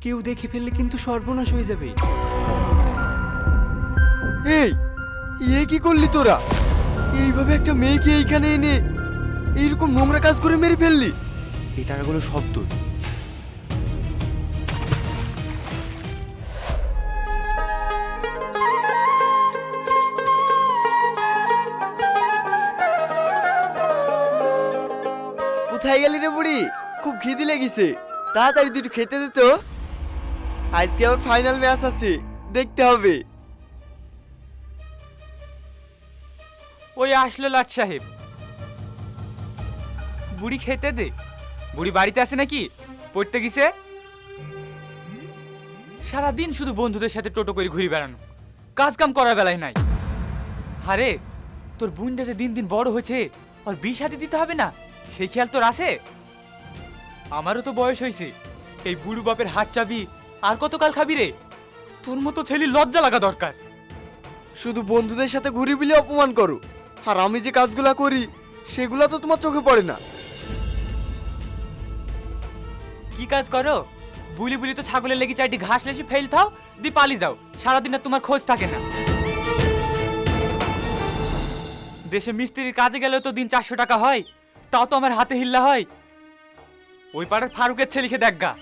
কেউ দেখে ফেললে কিন্তু সর্বনাশ হয়ে যাবে। এই কি করলি তোরা? এইভাবে একটা মেয়েকে এইখানে এনে এইরকম নোংরা কাজ করে মেরে ফেললি? এই টাকাগুলো সব তোর। কোথায় গেলি রে বুড়ি? খুব খিদে লেগেছে, তাড়াতাড়ি দুটো খেতে দে তো। আজকে আবার ফাইনাল ম্যাচ আছে, দেখতে হবে। ওই আসলো লাট সাহেব। বুড়ি খেতে দে। বুড়ি বাড়িতে আছে নাকি? পড়তে গেছে। সারাদিন শুধু বন্ধুদের সাথে টোটো করে ঘুরে বেড়ানো, কাজ কাম করার বেলায় নাই। আরে তোর বোনটা যে দিন দিন বড় হয়েছে, আর বিষ হাতে দিতে হবে না, সেই খেয়াল তোর আছে? আমারও তো বয়স হয়েছে, এই বুড়ো বাপের হাত চাবি আর কতকাল খাবি রে? তোর মতো ছেলে লজ্জা লাগা দরকার। শুধু বন্ধুদের সাথে ঘুরি বলে অপমান করো, আর আমি যে কাজগুলা করি সেগুলা তো তোমার চোখে পড়ে না। কি কাজ করো? বুলি বুলি তো ছাগলের লেগে চারটি ঘাস লেসে ফেল থাও, দি পালি যাও। সারাদিন আর তোমার খোঁজ থাকে না। দেশে মিস্ত্রির কাজে গেলেও তো দিন 400 টাকা হয়, তাও তো আমার হাতে হিল্লা হয়। ওই পাড়ার ফারুকের ছেলেকে দেখগা,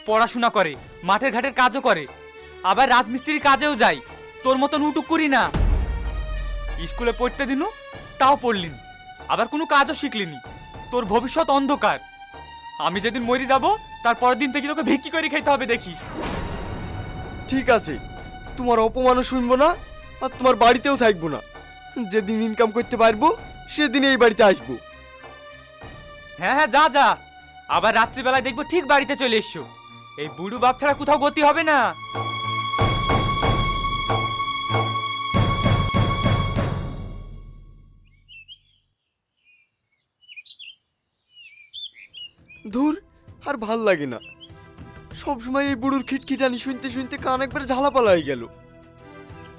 পড়াশোনা করে, মাঠের ঘাটের কাজও করে, আবার রাজমিস্ত্রির কাজেও যায়। তোর মতন উটুক করি না। স্কুলে পড়তে দিনু, তাও পড়লিনি, আবার কোনো কাজও শিখলিনি। তোর ভবিষ্যৎ অন্ধকার। আমি যেদিন মরি যাব, তার পরের দিন থেকে তোকে ভিক্ষি করে খেতে হবে, দেখি। ঠিক আছে, তোমার অপমানও শুনবো না, আর তোমার বাড়িতেও থাকবো না। যেদিন ইনকাম করতে পারবো সেদিন এই বাড়িতে আসবো। হ্যাঁ হ্যাঁ, যা যা। আবার রাত্রিবেলায় দেখবো ঠিক বাড়িতে চলে এসছো। এই বুড়ো বাপ ছাড়া কোথাও গতি হবে না। ধুর, আর ভাল লাগে না। সবসময় এই বুড়োর খিটখিটানি শুনতে শুনতে কান একবার ঝালাপালা হয়ে গেল।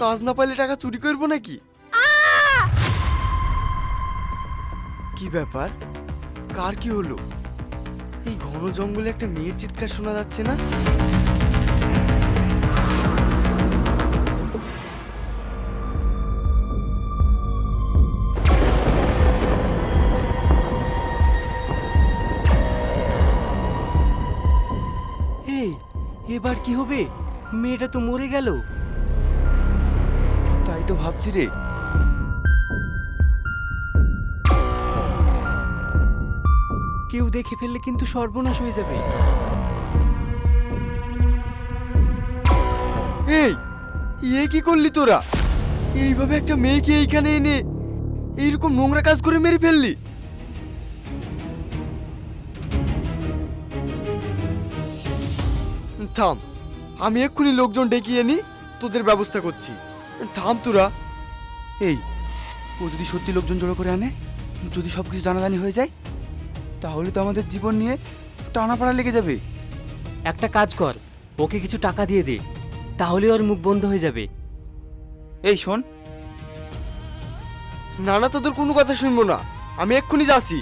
কাজ না পাইলে টাকা চুরি করবো নাকি? কি ব্যাপার? কার কি হলো? এই ঘন জঙ্গলে একটা মেয়ের চিৎকার শোনা যাচ্ছে না? এই এবার কি হবে? মেয়েটা তো মরে গেল। তাই তো ভাবছি রে। কেউ দেখে ফেললে কিন্তু সর্বনাশ হয়ে যাবে। এই কি করলি তোরা? এইভাবে একটা মেয়েকে এইখানে এনে এইরকম নোংরা কাজ করে মেরে ফেললি? থাম, আমি এক্ষুনি লোকজন ডেকে এনে তোদের ব্যবস্থা করছি। থাম তোরা। এই, ও যদি সত্যি লোকজন জড়ো করে আনে, যদি সব কিছু জানাজানি হয়ে যায়, তাহলে তো আমাদের জীবন নিয়ে টানাপাড়া লেগে যাবে। একটা কাজ কর, ওকে কিছু টাকা দিয়ে দে, তাহলে ওর মুখ বন্ধ হয়ে যাবে। এই শোন, না না, তোদের কোনো কথা শুনবো না, আমি এক্ষুনি যাচ্ছি।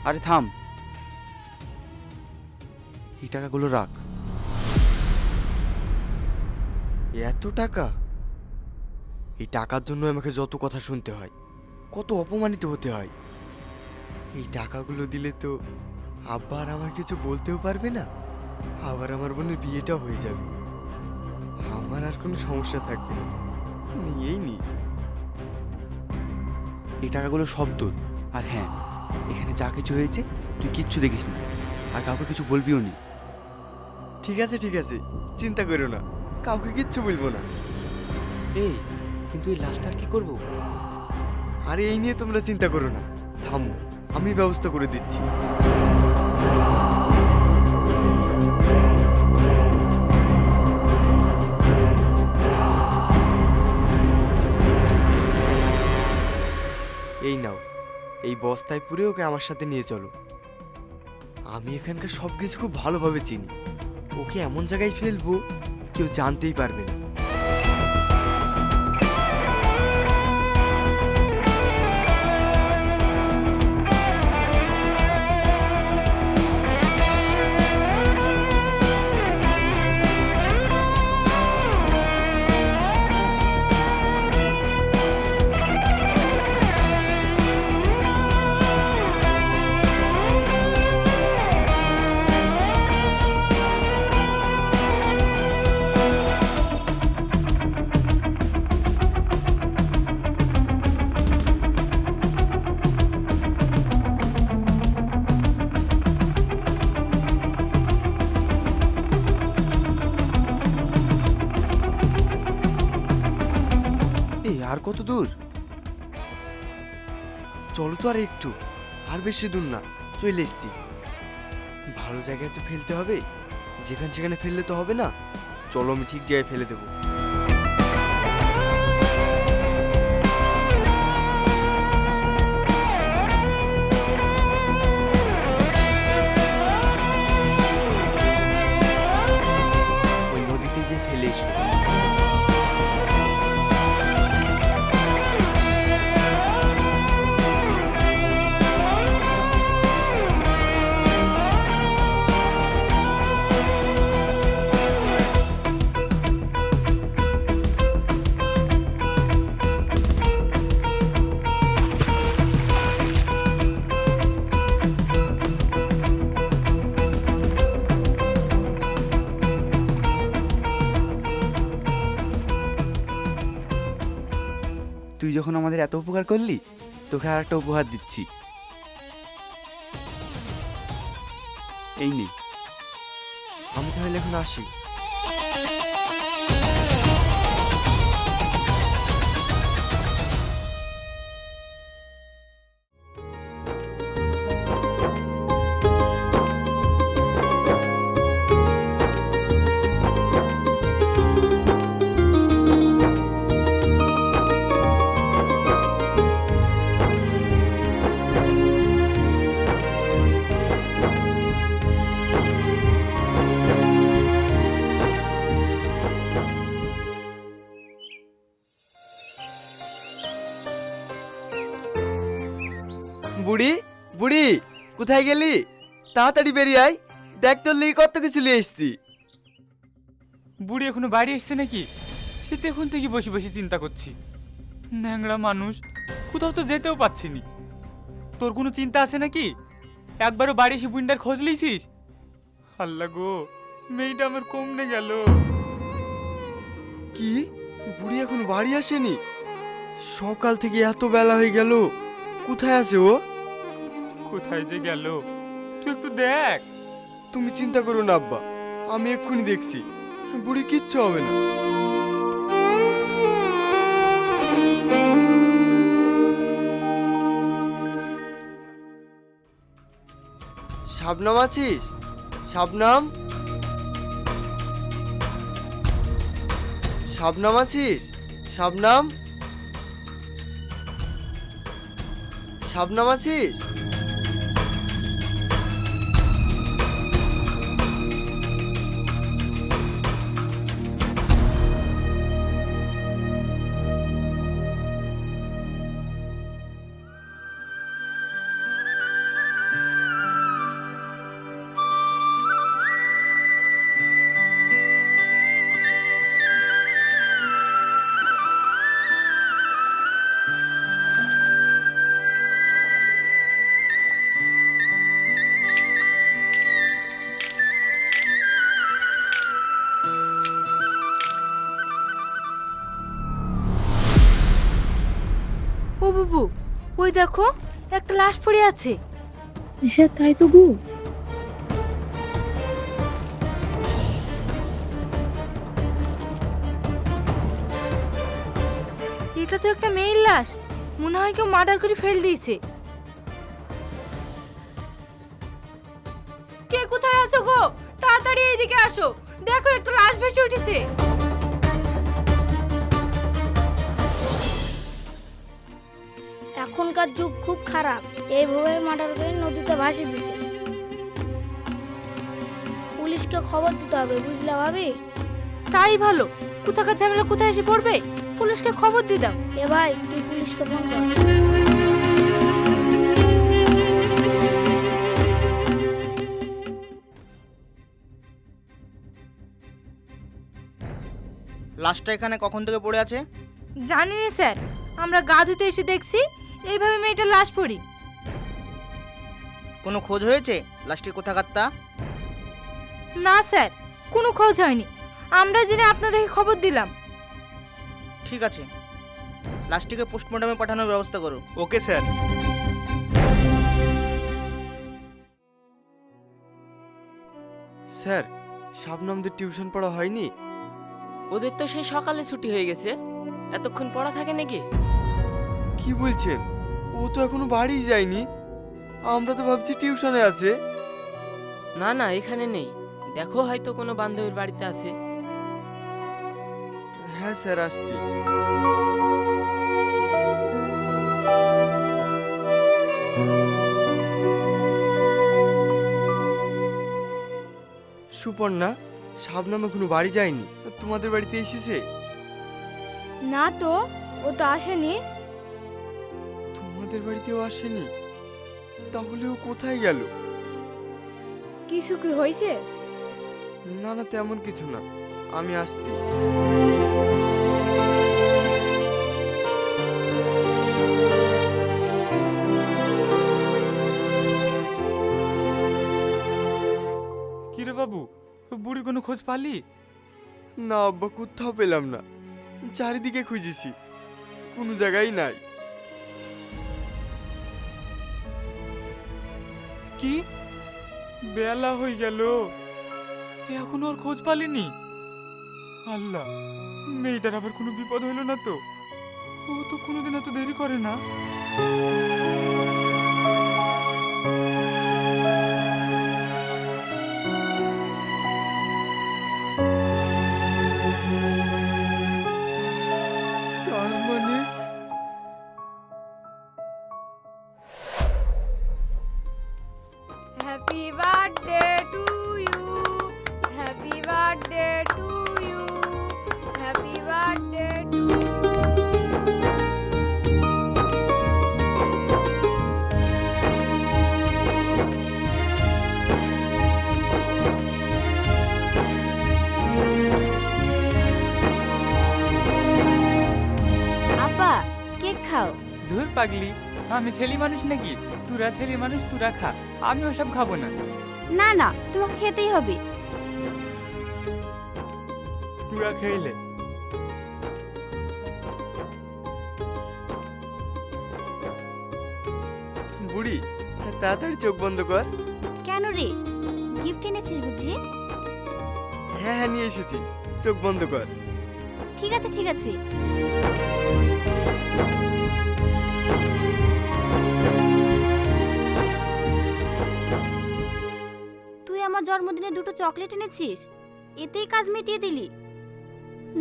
আরে থাম, এই টাকাগুলো রাখ। এত টাকা? এই টাকার জন্য আমাকে যত কথা শুনতে হয়, কত অপমানিত হতে হয়। এই টাকাগুলো দিলে তো আব্বা আর আমার কিছু বলতেও পারবে না, আবার আমার বোনের বিয়েটাও হয়ে যাবে। আমার আর কোনো সমস্যা থাকবে না, নিয়েই নি। এই টাকাগুলো সব তোর। আর হ্যাঁ, এখানে যা কিছু হয়েছে তুই কিচ্ছু দেখিস না, আর কাউকে কিছু বলবিও নি। ঠিক আছে ঠিক আছে, চিন্তা করো না, কাউকে কিচ্ছু বলবো না। এই কিন্তু এই লাশটার কি করব? আরে এই নিয়ে তোমরা চিন্তা করো না, থামো, আমি ব্যবস্থা করে দিচ্ছি। এই নাও, এই বস্তায় পুরে ওকে আমার সাথে নিয়ে চলো। আমি এখানকার সব কিছু খুব ভালোভাবে চিনি, ওকে এমন জায়গায় ফেলবো কেউ জানতেই পারবে না। আর কত দূর? চলো তো আর একটু, আর বেশি দূর না, চলে এসছি। ভালো জায়গায় তো ফেলতে হবে, যেখানে সেখানে ফেললে তো হবে না। চলো আমি ঠিক জায়গায় ফেলে দেবো। ওই নদীতে গিয়ে ফেলে এসো। তুই যখন আমাদের এত উপকার করলি, তোকে আর একটা উপহার দিচ্ছি। এই নে। আমি তাহলে এখন আসি। বুড়ি, বুড়ি, কোথায় গেলি? তাড়াতাড়ি বেরিয়ে আয়, দেখ তোর লেগে কত কিছু নিয়ে এসছি। বুড়ি এখনো বাড়ি এসছে নাকি? সে তো এখন থেকে বসে বসে চিন্তা করছি। ন্যাংরা মানুষ, কোথাও তো যেতেও পাচ্ছি নি। তোর কোনো চিন্তা আছে নাকি? একবারও বাড়ি এসে বুইন্ডার খোঁজ লিছিস? আল্লাহ গো, মেয়েটা আমার কমনে গেল। কি, বুড়ি এখন বাড়ি আসেনি? সকাল থেকে এত বেলা হয়ে গেল, কোথায় আছে ও? কোথায় যে গেল, তুই একটু দেখ। তুমি চিন্তা করো না আব্বা, আমি এক্ষুনি দেখছি, বুড়ি কিচ্ছু হবে না। শাবনাম আছিস? শাবনাম, শাবনাম আছিস? শাবনাম, শাবনাম আছিস? ও বুবু, ওই দেখো একটা লাশ পড়ে আছে। হ্যাঁ তাই তো গো। এটা তো একটা মেয়ের লাশ, মনে হয় কেউ মার্ডার করে ফেল দিয়েছে। কে কোথায় আছো গো? তাড়াতাড়ি এইদিকে আসো, দেখো একটা লাশ ভেসে উঠেছে। এখনকার যুগ খুব খারাপ, এইভাবে মার্ডার করে নদীতে ভাসিয়ে দিছে। পুলিশকে খবর দিতে হবে, বুঝলে ভাবি? তাই ভালো, কোথাকার ঝামেলা কোথায় এসে পড়বে, পুলিশকে খবর দিয়ে দাও। এ ভাই, তুই পুলিশকে ফোন কর। লাশটা এখানে কখন থেকে পড়ে আছে? জানি না স্যার, আমরা গা ধুতে এসে দেখছি এইভাবে মেয়েটার লাশ পড়ি। কোনো খোঁজ হয়েছে লাশটির কোথাকার তা? না স্যার, কোনো খোঁজ হয়নি, আমরা জেনে আপনাদেরকে খবর দিলাম। ঠিক আছে, লাশটিকে পোস্টমর্টমে পাঠানোর ব্যবস্থা করো। Okay sir. স্যার, শাবনামদের টিউশন পড়া হয়নি? ওদের তো সেই সকালে ছুটি হয়ে গেছে, এতক্ষণ পড়া থাকে নাকি? কি বলছেন? ও তো এখনো বাড়ি যায়নি। আমরা তো ভাবছি টিউশনে আছে। না না, এখানে নেই। দেখো, হয়তো কোনো বান্ধবীর বাড়িতে আছে। হ্যাঁ স্যার, আসছি। সুপর্ণা, শাবনাম এখনো বাড়ি যায়নি। তোমাদের বাড়িতে এসেছে? না তো, ও তো আসেনি। তোমাদের বাড়িতেও আসেনি? তাহলে ও কোথায় গেল? কিছু কি হয়েছে? না না, তেমন কিছু না, আমি আসছি। কিরে বাবু, বুড়ি কোনো খোঁজ পালি? না আব্বা, কোথাও পেলাম না। চারিদিকে খুঁজেছি, কোনো জায়গায় নাই। কি বেলা হয়ে গেল, এখন ওর খোঁজ পালিনি? আল্লাহ, মেয়েটার আবার কোনো বিপদ হইল না তো? ও তো কোনোদিন এত দেরি করে না। তার মানে happy birthday to you, happy birthday to you, happy birthday to. আব্বা, কেক খাও। ধুর পাগলি, আমি ছেলে মানুষ নাকি? তুরা ছেলে মানুষ, তুরা খা, আমি ওসব খাবো না। না না, তোমাকে খেতেই হবে। তুরা খেলে বুড়ি, তাড়াতাড়ি চোখ বন্ধ কর। কেন রে, গিফট এনেছিস বুঝি? হ্যাঁ হ্যাঁ, নিয়ে এসেছি, চোখ বন্ধ কর। ঠিক আছে ঠিক আছে। তুই আমার জন্মদিনে দুটো চকলেট এনেছিস, এতেই কাজ মিটিয়ে দিলি?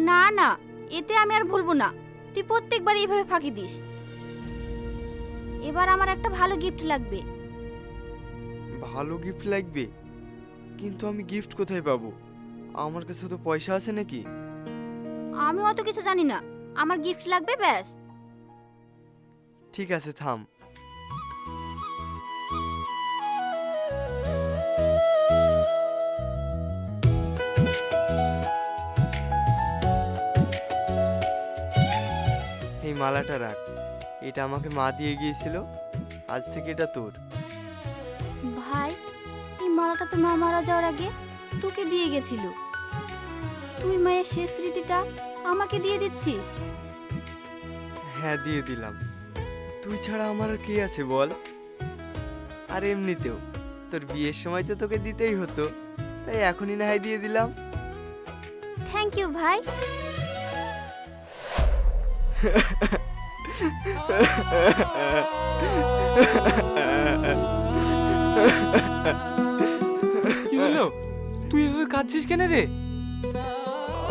না না, এতে আমি আর ভুলবো না। তুই প্রত্যেকবার এইভাবে ফাঁকি দিস। এবার আমার একটা ভালো গিফট লাগবে। ভালো গিফট লাগবে? কিন্তু আমি গিফট কোথায় পাবো? আমার কাছে তো পয়সা আছে নাকি? আমি অত কিছু জানি না, আমার গিফট লাগবে ব্যাস। ঠিক আছে, থাম। এই মালাটা রাখ, এটা আমাকে মা দিয়ে গিয়েছিল, আজ থেকে এটা তোর। ভাই, এই মালাটা তো মা মারা যাওয়ার আগে তোকে দিয়ে গেছিল। তুই মায়ের শেষ স্মৃতিটা আমাকে দিয়ে দিচ্ছিস? হ্যাঁ, দিয়ে দিলাম। তুই ছাড়া আমার আর কে আছে বল? আর এমনিতেও তোর বিয়ের সময় তো তোকে দিতেই হতো, তাই এখনই না হয় দিয়ে দিলাম। থ্যাংক ইউ ভাই। কি হলো? তুই এভাবে কাঁদছিস কেন রে?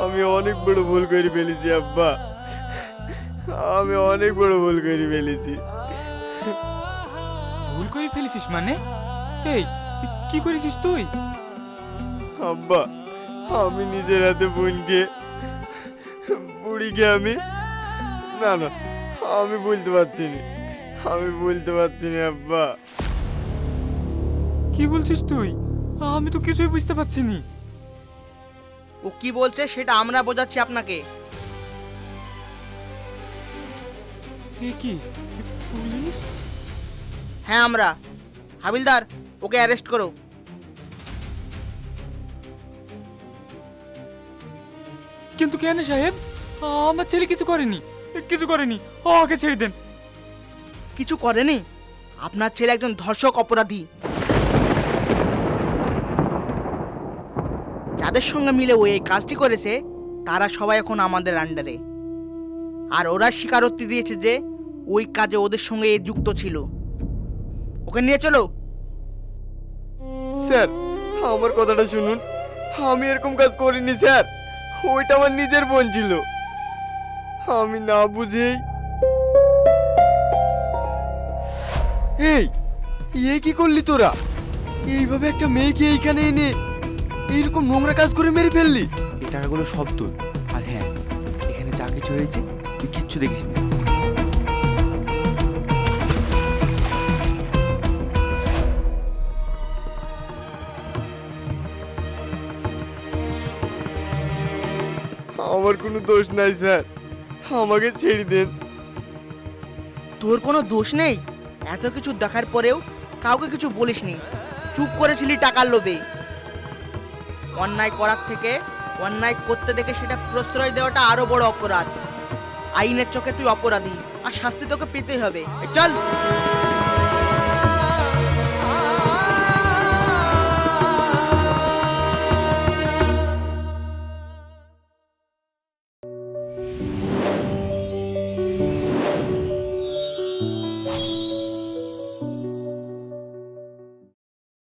আমি অনেক বড় ভুল করে ফেলেছি আব্বা, আমি অনেক বড় ভুল করে ফেলেছি। ভুল করে ফেলেছিস মানে? এই, কি করেছিস তুই? আব্বা, আমি নিজের হাতে বোনকে, বুড়িকে আমি, না না, আমি বলতে পারছি না, আমি বলতে পারছি না আব্বা। কি বলছিস তুই? আমি তো কিছুই বুঝতে পারছি নি। ও কি বলছে সেটা আমরা বোঝাচ্ছি আপনাকে। এ কি, পুলিশ? হ্যাঁ আমরা। হাবিলদার, ওকে অ্যারেস্ট করো। কিন্তু কেন সাহেব? আমার ছেলে কিছু করেনি, কিছু করেনি, ওকে ছেড়ে দেন। কিছু করেনি? আপনার ছেলে একজন ধর্ষক অপরাধী। যাদের সঙ্গে মিলে ও এই কাজটি করেছে তারা সবাই এখন আমাদের আন্ডারে। আর ওরা স্বীকারোক্তি দিয়েছে যে ওই কাজে ওদের সঙ্গে এ যুক্ত ছিল। ওকে নিয়ে চলো। স্যার আমার কথাটা শুনুন, আমি এরকম কাজ করিনি স্যার, ওইটা আমার নিজের বোন ছিল। আমি না বুঝেই। এই কি করলি তোরা? এইভাবে একটা মেয়েকে এইখানে এনে এইরকম নোংরা কাজ করে মেরে ফেললি? এই টাকাগুলো সব তোর। আর হ্যাঁ, এখানে যা কিছু হয়েছে তুই কিচ্ছু দেখিস না। আমার কোনো দোষ নাই স্যার, আমাকে ছেড়ে দেন। তোর কোনো দোষ নেই? এত কিছু দেখার পরেও কাউকে কিছু বলিসনি, চুপ করেছিলি টাকার লোভে। অন্যায় করার থেকে অন্যায় করতে দেখে সেটা প্রশ্রয় দেওয়াটা আরো বড় অপরাধ। আইনের চোখে তুই অপরাধী, আর শাস্তি তোকে পেতেই হবে। চল।